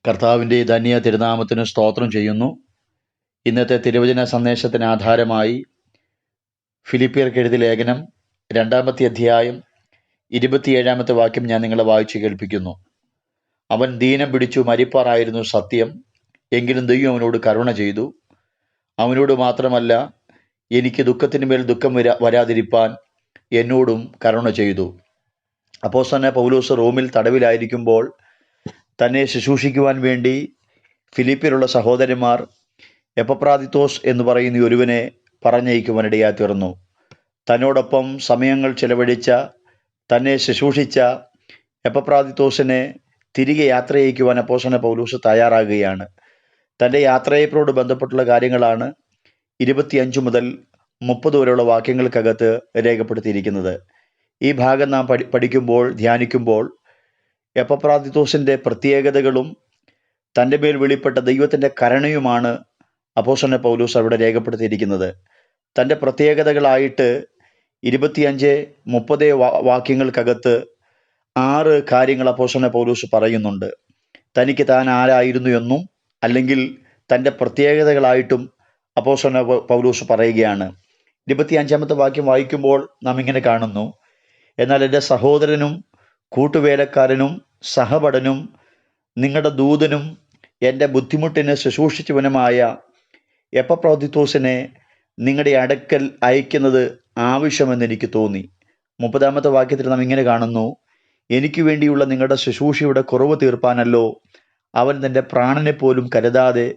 കർത്താവിൻ്റെ ധന്യ തിരുനാമത്തിന് സ്തോത്രം ചെയ്യുന്നു. ഇന്നത്തെ തിരുവചന സന്ദേശത്തിന് ആധാരമായി ഫിലിപ്പിയർക്ക് എഴുതിയ ലേഖനം 2-ാമത്തെ അധ്യായം 27-ാമത്തെ വാക്യം ഞാൻ നിങ്ങളെ വായിച്ചു കേൾപ്പിക്കുന്നു. അവൻ ദീനം പിടിച്ചു മരിപ്പാറായിരുന്നു സത്യം, എങ്കിലും ദൈവം അവനോട് കരുണ ചെയ്തു. അവനോട് മാത്രമല്ല, എനിക്ക് ദുഃഖത്തിന് മേൽ ദുഃഖം വരാതിരിപ്പാൻ എന്നോടും കരുണ ചെയ്തു. അപ്പോസ്തലനായ പൗലോസ് റോമിൽ തടവിലായിരിക്കുമ്പോൾ തന്നെ ശുശ്രൂഷിക്കുവാൻ വേണ്ടി ഫിലിപ്പിയിലുള്ള സഹോദരന്മാർ എപ്പഫ്രാദിത്തോസ് എന്ന് പറയുന്ന ഒരുവനെ പറഞ്ഞയക്കുവാനിടയായി തീർന്നു. തന്നോടൊപ്പം സമയങ്ങൾ ചെലവഴിച്ച, തന്നെ ശുശ്രൂഷിച്ച എപ്പഫ്രാദിത്തോസിനെ തിരികെ യാത്രയയക്കുവാൻ അപ്പോസ്തലനായ പൗലോസ് തയ്യാറാകുകയാണ്. തൻ്റെ യാത്രയയപ്പോട് ബന്ധപ്പെട്ടുള്ള കാര്യങ്ങളാണ് 25 മുതൽ 30 വരെയുള്ള വാക്യങ്ങൾക്കകത്ത് രേഖപ്പെടുത്തിയിരിക്കുന്നത്. ഈ ഭാഗം നാം പഠിക്കുമ്പോൾ, ധ്യാനിക്കുമ്പോൾ എപ്പഫ്രാദിത്തോസിൻ്റെ പ്രത്യേകതകളും തൻ്റെ മേൽ വെളിപ്പെട്ട ദൈവത്തിൻ്റെ കരുണയുമാണ് അപ്പോസ്തലനായ പൗലോസ് അവിടെ രേഖപ്പെടുത്തിയിരിക്കുന്നത്. തൻ്റെ പ്രത്യേകതകളായിട്ട് 25-30 വാക്യങ്ങൾക്കകത്ത് 6 കാര്യങ്ങൾ അപ്പോസ്തലനായ പൗലോസ് പറയുന്നുണ്ട്. തനിക്ക് താൻ ആരായിരുന്നു എന്നും അല്ലെങ്കിൽ തൻ്റെ പ്രത്യേകതകളായിട്ടും അപ്പോസ്തലനായ പൗലോസ് പറയുകയാണ്. 25-ാമത്തെ വാക്യം വായിക്കുമ്പോൾ നാം ഇങ്ങനെ കാണുന്നു: എന്നാൽ എൻ്റെ സഹോദരനും കൂട്ടുവേലക്കാരനും സഹപടനും നിങ്ങളുടെ ദൂതനും എൻ്റെ ബുദ്ധിമുട്ടിന് ശുശ്രൂഷിച്ചവനുമായ എപ്പഫ്രാദിത്തോസിനെ നിങ്ങളുടെ അടുക്കൽ അയക്കുന്നത് ആവശ്യമെന്ന് എനിക്ക് തോന്നി. 30-ാമത്തെ വാക്യത്തിൽ നാം ഇങ്ങനെ കാണുന്നു: എനിക്ക് വേണ്ടിയുള്ള നിങ്ങളുടെ ശുശ്രൂഷയുടെ കുറവ് തീർപ്പാനല്ലോ അവൻ തൻ്റെ പ്രാണനെ പോലും കരുതാതെ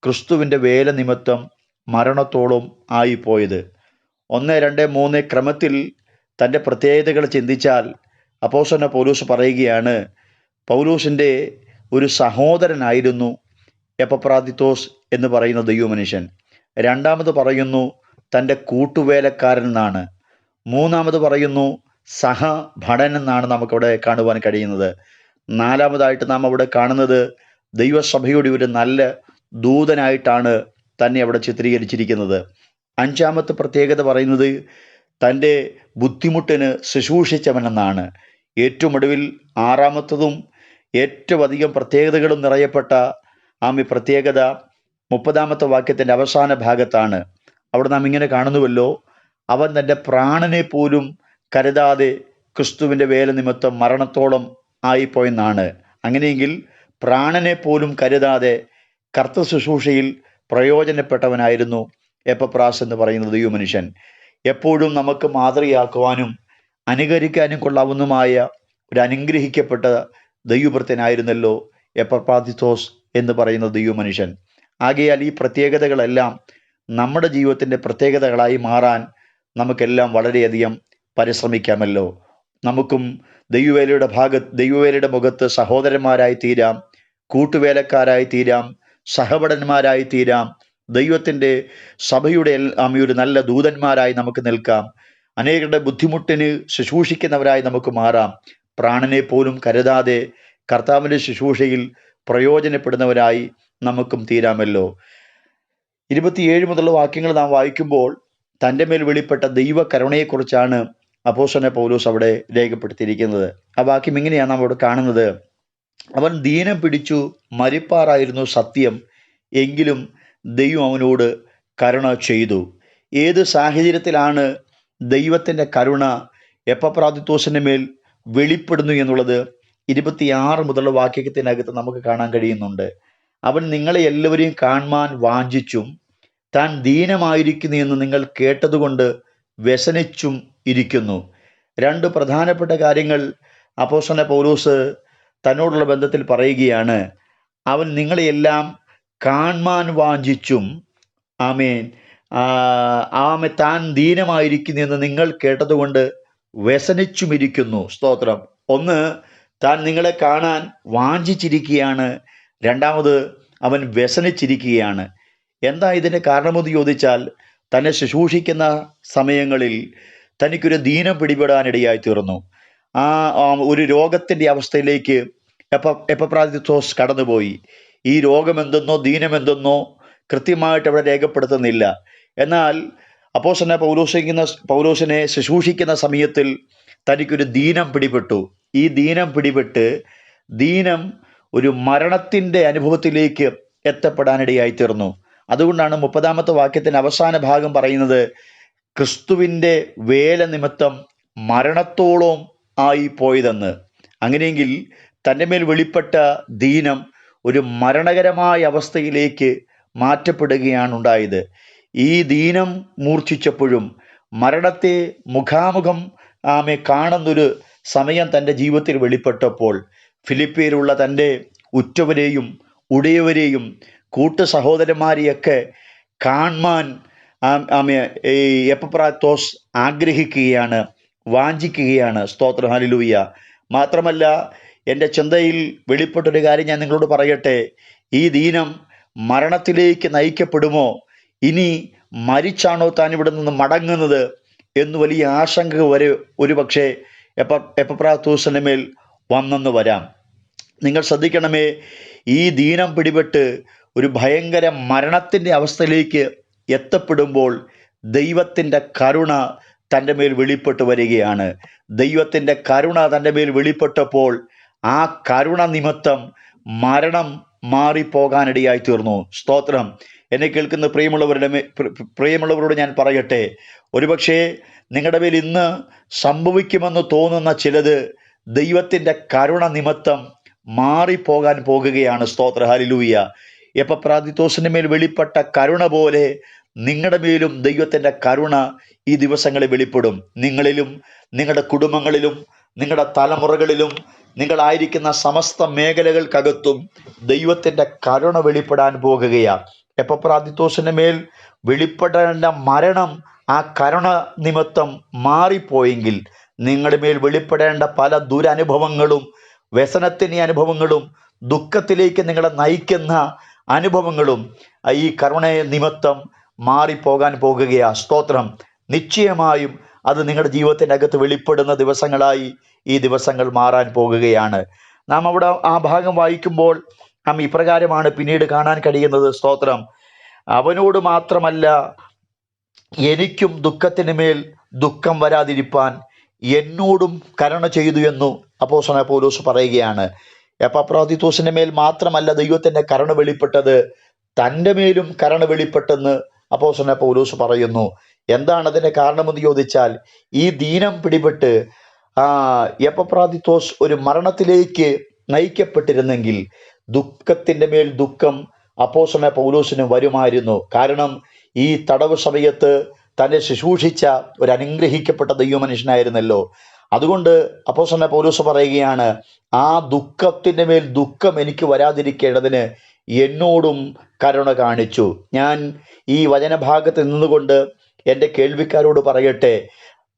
ക്രിസ്തുവിൻ്റെ വേല നിമിത്തം മരണത്തോളം ആയിപ്പോയത്. 1, 2, 3 ക്രമത്തിൽ തൻ്റെ പ്രത്യേകതകൾ ചിന്തിച്ചാൽ അപ്പോസ്തലനായ പൗലോസ് പറയുകയാണ്, പൗലോസിൻ്റെ ഒരു സഹോദരനായിരുന്നു എപ്പഫ്രാദിത്തോസ് എന്ന് പറയുന്ന ദൈവമനുഷ്യൻ. 2ാമത് പറയുന്നു തൻ്റെ കൂട്ടുവേലക്കാരൻ എന്നാണ്. 3ാമത് പറയുന്നു സഹഭടൻ എന്നാണ് നമുക്കവിടെ കാണുവാൻ കഴിയുന്നത്. 4ാമതായിട്ട് നാം അവിടെ കാണുന്നത് ദൈവസഭയുടെ ഒരു നല്ല ദൂതനായിട്ടാണ് തന്നെ അവിടെ ചിത്രീകരിച്ചിരിക്കുന്നത്. 5ാമത്തെ പ്രത്യേകത പറയുന്നത് തൻ്റെ ബുദ്ധിമുട്ടിന് ശുശ്രൂഷിച്ചവനെന്നാണ്. ഏറ്റവും ഒടുവിൽ 6ാമത്തതും ഏറ്റവും അധികം പ്രത്യേകതകളും നിറയപ്പെട്ട പ്രത്യേകത 30ാമത്തെ വാക്യത്തിൻ്റെ അവസാന ഭാഗത്താണ്. അവിടെ നാം ഇങ്ങനെ കാണുന്നുവല്ലോ: അവൻ തൻ്റെ പ്രാണനെ പോലും കരുതാതെ ക്രിസ്തുവിൻ്റെ വേല നിമിത്തം മരണത്തോളം ആയിപ്പോയെന്നാണ്. അങ്ങനെയെങ്കിൽ പ്രാണനെ പോലും കരുതാതെ കർത്തൃ ശുശ്രൂഷയിൽ പ്രയോജനപ്പെട്ടവനായിരുന്നു എപ്പഫ്രാസ് എന്ന് പറയുന്ന ദൈവമനുഷ്യൻ. എപ്പോഴും നമുക്ക് മാതൃകയാക്കുവാനും അനുകരിക്കാനും കൊള്ളാവുന്നതുമായ ഒരു അനുഗ്രഹിക്കപ്പെട്ട ദൈവഭൃത്യനായിരുന്നല്ലോ എപ്പഫ്രാദിത്തോസ് എന്ന് പറയുന്ന ദൈവമനുഷ്യൻ. ആകയാൽ ഈ പ്രത്യേകതകളെല്ലാം നമ്മുടെ ജീവിതത്തിൻ്റെ പ്രത്യേകതകളായി മാറാൻ നമുക്കെല്ലാം വളരെയധികം പരിശ്രമിക്കാമല്ലോ. നമുക്കും ദൈവവേലയുടെ മുഖത്ത് സഹോദരന്മാരായി തീരാം, കൂട്ടുവേലക്കാരായി തീരാം, സഹപടന്മാരായി തീരാം, ദൈവത്തിൻ്റെ സഭയുടെ ഒരു നല്ല ദൂതന്മാരായി നമുക്ക് നിൽക്കാം, അനേകരുടെ ബുദ്ധിമുട്ടിന് ശുശ്രൂഷിക്കുന്നവരായി നമുക്ക് മാറാം. പ്രാണനെ പോലും കരുതാതെ കർത്താവിൻ്റെ ശുശ്രൂഷയിൽ പ്രയോജനപ്പെടുന്നവരായി നമുക്കും തീരാമല്ലോ. 27 മുതലുള്ള വാക്യങ്ങൾ നാം വായിക്കുമ്പോൾ തൻ്റെ മേൽ വെളിപ്പെട്ട ദൈവ കരുണയെക്കുറിച്ചാണ് അപ്പോസ്തലനായ പൗലോസ് അവിടെ രേഖപ്പെടുത്തിയിരിക്കുന്നത്. ആ വാക്യം ഇങ്ങനെയാണ് നാം അവിടെ കാണുന്നത്: അവൻ ദീനം പിടിച്ചു മരിപ്പാറായിരുന്നു സത്യം, എങ്കിലും ദൈവം അവനോട് കരുണ ചെയ്തു. ഏത് സാഹചര്യത്തിലാണ് ദൈവത്തിൻ്റെ കരുണ എപ്പഫ്രാദിത്തോസിൻ്റെ മേൽ വെളിപ്പെടുന്നു എന്നുള്ളത് 26 മുതലുള്ള വാക്യത്തിനകത്ത് നമുക്ക് കാണാൻ കഴിയുന്നുണ്ട്. അവൻ നിങ്ങളെ എല്ലാവരെയും കാണുവാൻ വാഞ്ചിച്ചും താൻ ദീനമായിരിക്കുന്നു എന്ന് നിങ്ങൾ കേട്ടതുകൊണ്ട് വ്യസനിച്ചും ഇരിക്കുന്നു. 2 പ്രധാനപ്പെട്ട കാര്യങ്ങൾ അപ്പോസ്തലനായ പൗലോസ് തന്നോടുള്ള ബന്ധത്തിൽ പറയുകയാണ്. അവൻ നിങ്ങളെയെല്ലാം കാണുവാൻ വാഞ്ചിച്ചും താൻ ദീനമായിരിക്കുന്നു എന്ന് നിങ്ങൾ കേട്ടതുകൊണ്ട് വ്യസനിച്ചുമിരിക്കുന്നു. സ്തോത്രം. 1, താൻ നിങ്ങളെ കാണാൻ വാഞ്ചിച്ചിരിക്കുകയാണ്. 2ാമത് അവൻ വ്യസനിച്ചിരിക്കുകയാണ്. എന്താ ഇതിൻ്റെ കാരണമെന്ന് ചോദിച്ചാൽ, തന്നെ ശുശ്രൂഷിക്കുന്ന സമയങ്ങളിൽ തനിക്കൊരു ദീനം പിടിപെടാനിടയായി തീർന്നു. ഒരു രോഗത്തിൻ്റെ അവസ്ഥയിലേക്ക് എപ്പഫ്രാദിത്തോസ് കടന്നുപോയി. ഈ രോഗമെന്തെന്നോ ദീനമെന്തെന്നോ കൃത്യമായിട്ട് അവിടെ രേഖപ്പെടുത്തുന്നില്ല. എന്നാൽ അപ്പോസ്തലനായ പൗലോസിനെ ശുശ്രൂഷിക്കുന്ന സമയത്തിൽ തനിക്കൊരു ദീനം പിടിപെട്ടു. ഈ ദീനം പിടിപെട്ട് ദീനം ഒരു മരണത്തിൻ്റെ അനുഭവത്തിലേക്ക് എത്തപ്പെടാനിടയായി തീർന്നു. അതുകൊണ്ടാണ് 30-ാമത്തെ വാക്യത്തിൻ്റെ അവസാന ഭാഗം പറയുന്നത്, ക്രിസ്തുവിൻ്റെ വേല നിമിത്തം മരണത്തോളം ആയി പോയതെന്ന്. അങ്ങനെയെങ്കിൽ തൻ്റെ മേൽ വെളിപ്പെട്ട ദീനം ഒരു മരണകരമായ അവസ്ഥയിലേക്ക് മാറ്റപ്പെടുകയാണ് ഉണ്ടായത്. ഈ ദീനം മൂർച്ഛിച്ചപ്പോഴും മരണത്തെ മുഖാമുഖം കാണുന്നൊരു സമയം തൻ്റെ ജീവിതത്തിൽ വെളിപ്പെട്ടപ്പോൾ ഫിലിപ്പിയിലുള്ള തൻ്റെ ഉറ്റവരെയും ഉടയവരെയും കൂട്ടു സഹോദരന്മാരെയൊക്കെ കാണാൻ എപ്പഫ്രാത്തോസ് ആഗ്രഹിക്കുകയാണ്, വാഞ്ചിക്കുകയാണ്. സ്തോത്രം, ഹല്ലേലൂയ. മാത്രമല്ല, എൻ്റെ ചിന്തയിൽ വെളിപ്പെട്ടൊരു കാര്യം ഞാൻ നിങ്ങളോട് പറയട്ടെ. ഈ ദീനം മരണത്തിലേക്ക് നയിക്കപ്പെടുമോ, ഇനി മരിച്ചാണോ താൻ ഇവിടെ നിന്ന് മടങ്ങുന്നത് എന്ന് വലിയ ആശങ്ക വരെ ഒരുപക്ഷെ എപ്പഫ്രാത്തോസിൻ്റെ മേൽ വന്നെന്ന് വരാം. നിങ്ങൾ ശ്രദ്ധിക്കണമേ, ഈ ദീനം പിടിപെട്ട് ഒരു ഭയങ്കര മരണത്തിൻ്റെ അവസ്ഥയിലേക്ക് എത്തപ്പെടുമ്പോൾ ദൈവത്തിൻ്റെ കരുണ തൻ്റെ മേൽ വെളിപ്പെട്ട് വരികയാണ്. ദൈവത്തിൻ്റെ കരുണ തൻ്റെ മേൽ വെളിപ്പെട്ടപ്പോൾ ആ കരുണ നിമിത്തം മരണം മാറിപ്പോകാനിടയായി തീർന്നു. സ്തോത്രം. എന്നെ കേൾക്കുന്ന പ്രിയമുള്ളവരോട് ഞാൻ പറയട്ടെ, ഒരുപക്ഷെ നിങ്ങളുടെ മേൽ ഇന്ന് സംഭവിക്കുമെന്ന് തോന്നുന്ന ചിലത് ദൈവത്തിൻ്റെ കരുണ നിമിത്തം മാറിപ്പോകാൻ പോകുകയാണ്. സ്തോത്ര, ഹല്ലേലൂയ. എപ്പഫ്രാത്തോസിന്റെ മേൽ വെളിപ്പെട്ട കരുണ പോലെ നിങ്ങളുടെ മേലും ദൈവത്തിൻ്റെ കരുണ ഈ ദിവസങ്ങളിൽ വെളിപ്പെടും. നിങ്ങളിലും നിങ്ങളുടെ കുടുംബങ്ങളിലും നിങ്ങളുടെ തലമുറകളിലും നിങ്ങളായിരിക്കുന്ന സമസ്ത മേഖലകൾക്കകത്തും ദൈവത്തിൻ്റെ കരുണ വെളിപ്പെടാൻ പോകുകയാണ്. എപ്പഫ്രാത്തോസിന്റെ മേൽ വെളിപ്പെടേണ്ട മരണം ആ കരുണ നിമിത്തം മാറിപ്പോയെങ്കിൽ നിങ്ങളുടെ മേൽ വെളിപ്പെടേണ്ട പല ദുരനുഭവങ്ങളും, വ്യസനത്തിൻ്റെ അനുഭവങ്ങളും, ദുഃഖത്തിലേക്ക് നിങ്ങളെ നയിക്കുന്ന അനുഭവങ്ങളും ഈ കരുണ നിമിത്തം മാറിപ്പോകാൻ പോകുകയാണ്. സ്തോത്രം. നിശ്ചയമായും അത് നിങ്ങളുടെ ജീവിതത്തിൻ്റെ അകത്ത് വെളിപ്പെടുന്ന ദിവസങ്ങളായി ഈ ദിവസങ്ങൾ മാറാൻ പോകുകയാണ്. നാം അവിടെ ആ ഭാഗം വായിക്കുമ്പോൾ നാം ഇപ്രകാരമാണ് പിന്നീട് കാണാൻ കഴിയുന്നത്. സ്തോത്രം. അവനോട് മാത്രമല്ല, എനിക്കും ദുഃഖത്തിന് മേൽ ദുഃഖം വരാതിരിപ്പാൻ എന്നോടും കരുണ ചെയ്തു എന്നു അപ്പോസ്തലനായ പൗലോസ് പറയുകയാണ്. എപ്പഫ്രാത്തോസിന്റെ മേൽ മാത്രമല്ല ദൈവത്തിൻ്റെ കരുണ വെളിപ്പെട്ടത്, തൻ്റെ മേലും കരുണ വെളിപ്പെട്ടെന്ന് അപ്പോസ്തലനായ പൗലോസ് പറയുന്നു. എന്താണ് അതിൻ്റെ കാരണമെന്ന് ചോദിച്ചാൽ, ഈ ദീനം പിടിപെട്ട് എപ്പഫ്രാത്തോസ് ഒരു മരണത്തിലേക്ക് നയിക്കപ്പെട്ടിരുന്നെങ്കിൽ ദുഃഖത്തിൻ്റെ മേൽ ദുഃഖം അപ്പോസ്തലനായ പൗലോസിന് വരുമായിരുന്നു. കാരണം ഈ തടവ് സമയത്ത് തന്നെ ശുശ്രൂഷിച്ച ഒരു അനുഗ്രഹിക്കപ്പെട്ട ദൈവമനുഷ്യനായിരുന്നല്ലോ. അതുകൊണ്ട് അപ്പോസ്തലനായ പൗലോസ് പറയുകയാണ്, ആ ദുഃഖത്തിൻ്റെ മേൽ ദുഃഖം എനിക്ക് വരാതിരിക്കേണ്ടതിന് എന്നോടും കരുണ കാണിച്ചു. ഞാൻ ഈ വചനഭാഗത്ത് നിന്നുകൊണ്ട് എൻ്റെ കേൾവിക്കാരോട് പറയട്ടെ,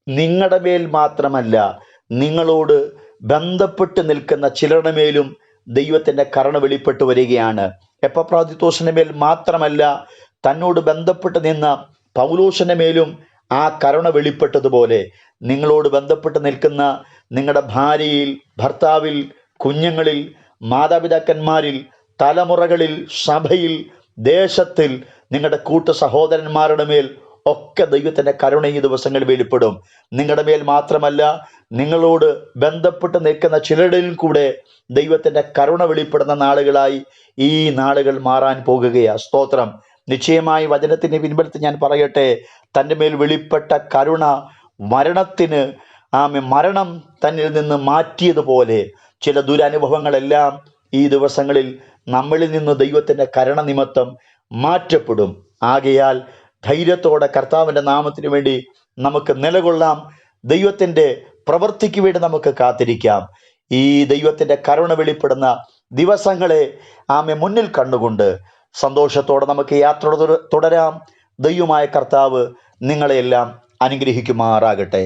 നിങ്ങളുടെ മേൽ മാത്രമല്ല, നിങ്ങളോട് ബന്ധപ്പെട്ട് നിൽക്കുന്ന ചിലരുടെ മേലും ദൈവത്തിൻ്റെ കരുണ വെളിപ്പെട്ട് വരികയാണ്. എപ്പഫ്രാത്തോസിന്റെ മേൽ മാത്രമല്ല, തന്നോട് ബന്ധപ്പെട്ട് നിന്ന പൗലോസിന്റെ മേലും ആ കരുണ വെളിപ്പെട്ടതുപോലെ നിങ്ങളോട് ബന്ധപ്പെട്ട് നിൽക്കുന്ന നിങ്ങളുടെ ഭാര്യയിൽ, ഭർത്താവിൽ, കുഞ്ഞുങ്ങളിൽ, മാതാപിതാക്കന്മാരിൽ, തലമുറകളിൽ, സഭയിൽ, ദേശത്തിൽ, നിങ്ങളുടെ കൂട്ടു സഹോദരന്മാരുടെ മേൽ ഒക്കെ ദൈവത്തിൻ്റെ കരുണ ഈ ദിവസങ്ങളിൽ വെളിപ്പെടും. നിങ്ങളുടെ മേൽ മാത്രമല്ല, നിങ്ങളോട് ബന്ധപ്പെട്ട് നിൽക്കുന്ന ചിലരിൽ കൂടെ ദൈവത്തിൻ്റെ കരുണ വെളിപ്പെടുന്ന നാളുകളായി ഈ നാളുകൾ മാറാൻ പോകുകയാണ്. സ്തോത്രം. നിശ്ചയമായി വചനത്തിൻ്റെ പിൻബലത്തിൽ ഞാൻ പറയട്ടെ, തൻ്റെ മേൽ വെളിപ്പെട്ട കരുണ മരണം തന്നിൽ നിന്ന് മാറ്റിയതുപോലെ ചില ദുരനുഭവങ്ങളെല്ലാം ഈ ദിവസങ്ങളിൽ നമ്മളിൽ നിന്ന് ദൈവത്തിൻ്റെ കരുണ നിമിത്തം മാറ്റപ്പെടും. ആകയാൽ ധൈര്യത്തോടെ കർത്താവിൻ്റെ നാമത്തിന് വേണ്ടി നമുക്ക് നിലകൊള്ളാം. ദൈവത്തിൻ്റെ പ്രവൃത്തിക്ക് വേണ്ടി നമുക്ക് കാത്തിരിക്കാം. ഈ ദൈവത്തിൻ്റെ കരുണ വെളിപ്പെടുന്ന ദിവസങ്ങളെ മുന്നിൽ കണ്ടുകൊണ്ട് സന്തോഷത്തോടെ നമുക്ക് യാത്ര തുടരാം. ദൈവമായ കർത്താവ് നിങ്ങളെയെല്ലാം അനുഗ്രഹിക്കുമാറാകട്ടെ.